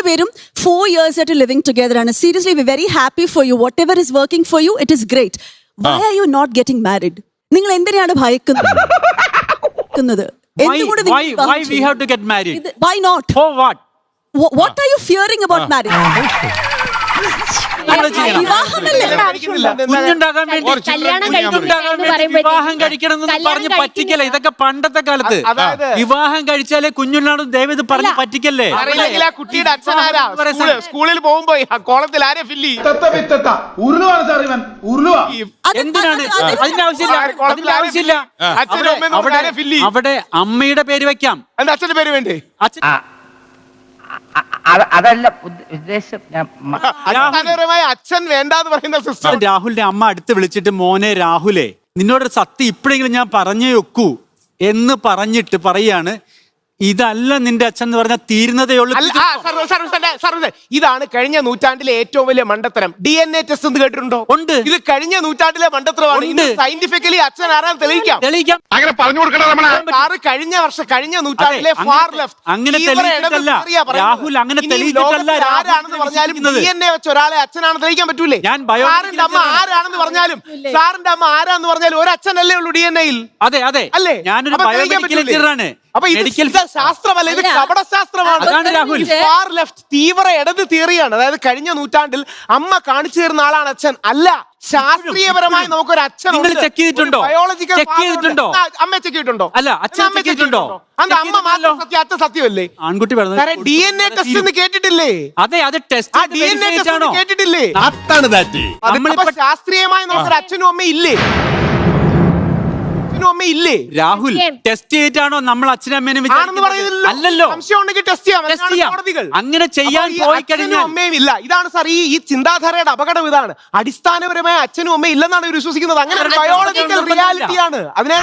രണ്ടുപേരും 4 years ആയിട്ട് living together ആണ്. Seriously we very happy for you. Whatever is working for you it is great. Why are you not getting married? നിങ്ങൾ എന്തിനാണ് ഭയക്കുന്നത്? Why we have to get married? Why not? For what? What are you fearing about marriage? കുഞ്ഞുണ്ടാകാൻ വേണ്ടി വിവാഹം കഴിക്കണം എന്ന് പറഞ്ഞ് പറ്റിക്കല്ലേ? ഇതൊക്കെ പണ്ടത്തെ കാലത്ത് വിവാഹം കഴിച്ചാലേ കുഞ്ഞുണ്ടാകും. ദയവ് ഇത് പറഞ്ഞ് പറ്റിക്കല്ലേ? കുട്ടിയുടെ അച്ഛനാരാ? സ്കൂളിൽ പോകുമ്പോ കോളത്തിൽ ആരെ ഫില്ല് എന്തിനാണ്? അതിന്റെ ആവശ്യമില്ല. അവിടെ അമ്മയുടെ പേര് വെക്കാം. അച്ഛന്റെ പേര് വേണ്ടേ? അതല്ല ഉദ്ദേശം. അച്ഛൻ വേണ്ടാന്ന് പറയുന്ന സിസ്റ്റം. രാഹുലിന്റെ അമ്മ അടുത്ത് വിളിച്ചിട്ട് മോനെ രാഹുലേ, നിന്നോട് സത്യം ഇപ്പോഴെങ്കിലും ഞാൻ പറഞ്ഞേ ഒക്കൂ എന്ന് പറഞ്ഞിട്ട് പറയാണ്, ഇതല്ല നിന്റെ അച്ഛൻ എന്ന് പറഞ്ഞാൽ തീരുന്നതേ ഉള്ളൂ. ഇതാണ് കഴിഞ്ഞ നൂറ്റാണ്ടിലെ ഏറ്റവും വലിയ മണ്ടത്തരം. DNA ടെസ്റ്റ് എന്ന് കേട്ടിട്ടുണ്ടോ? ഉണ്ട്. ഇത് കഴിഞ്ഞ നൂറ്റാണ്ടിലെ മണ്ടത്തരമാണ്. സയന്റിഫിക്കലി അച്ഛൻ ആരാന്ന് തെളിയിക്കാം. അങ്ങനെ പറഞ്ഞു കൊടുക്കണം. കഴിഞ്ഞ നൂറ്റാണ്ടിലെ ഫാർ ലെഫ്റ്റ് അങ്ങനെ തെളിയിച്ചിട്ടല്ല രാഹുൽ, അങ്ങനെ തെളിയിച്ചിട്ടല്ല. ആരാണെന്ന് പറഞ്ഞാലും DNA വെച്ച് ഒരാളെ അച്ഛനാണെന്ന് തെളിയിക്കാൻ പറ്റൂലേ? സാറിന്റെ അമ്മ ആരാണെന്ന് പറഞ്ഞാലും ആരാന്ന് പറഞ്ഞാലും ഒരു അച്ഛനല്ലേ ഉള്ളൂ DNA-യിൽ. അതെ അതെ അല്ലേ? ഞാനൊരു ബയോമെഡിക്കൽ എഞ്ചിനീയറാണ്. അപ്പൊ ഇത് ശാസ്ത്രമല്ല, ഇത് കപടശാസ്ത്രമാണ്. ഫാർ ലെഫ്റ്റ് തീവ്ര ഇടത് തിയറിയാണ്. അതായത് കഴിഞ്ഞ നൂറ്റാണ്ടിൽ അമ്മ കാണിച്ചു തരുന്ന ആളാണ് അച്ഛൻ അല്ല. ശാസ്ത്രീയപരമായി നമുക്കൊരു അച്ഛൻ ചെക്ക് ചെയ്തിട്ടുണ്ടോ? അമ്മ ചെക്ക് ചെയ്തിട്ടുണ്ടോ? അല്ല, അച്ഛൻ ചെക്ക് ചെയ്തിട്ടുണ്ടോ? അമ്മ മാത്രം സത്യം, അച്ഛൻ സത്യമല്ലേ? ആൺകുട്ടി DNA ടെസ്റ്റ് എന്ന് കേട്ടിട്ടില്ലേ? അതെ, അത് ടെസ്റ്റ് DNA ടെസ്റ്റ് കേട്ടിട്ടില്ലേ? ശാസ്ത്രീയമായി നമുക്കൊരു അച്ഛനും അമ്മ ഇല്ലേ? ഇല്ലേ? രാഹുൽ, ടെസ്റ്റ് ചെയ്തിട്ടാണോ നമ്മൾ അച്ഛനും അമ്മേനെ അല്ലല്ലോ? അങ്ങനെ ചെയ്യാൻ പോയി കഴിഞ്ഞാൽ അമ്മയും ഇല്ല. ഇതാണ് സാർ ഈ ചിന്താധാരയുടെ അപകടം. ഇതാണ് അടിസ്ഥാനപരമായ അച്ഛനും അമ്മയും ഇല്ലെന്നാണ് ഇവർ വിശ്വസിക്കുന്നത്. അങ്ങനെ ബയോളജിക്കൽ റിയാലിറ്റിയാണ് അതിനെ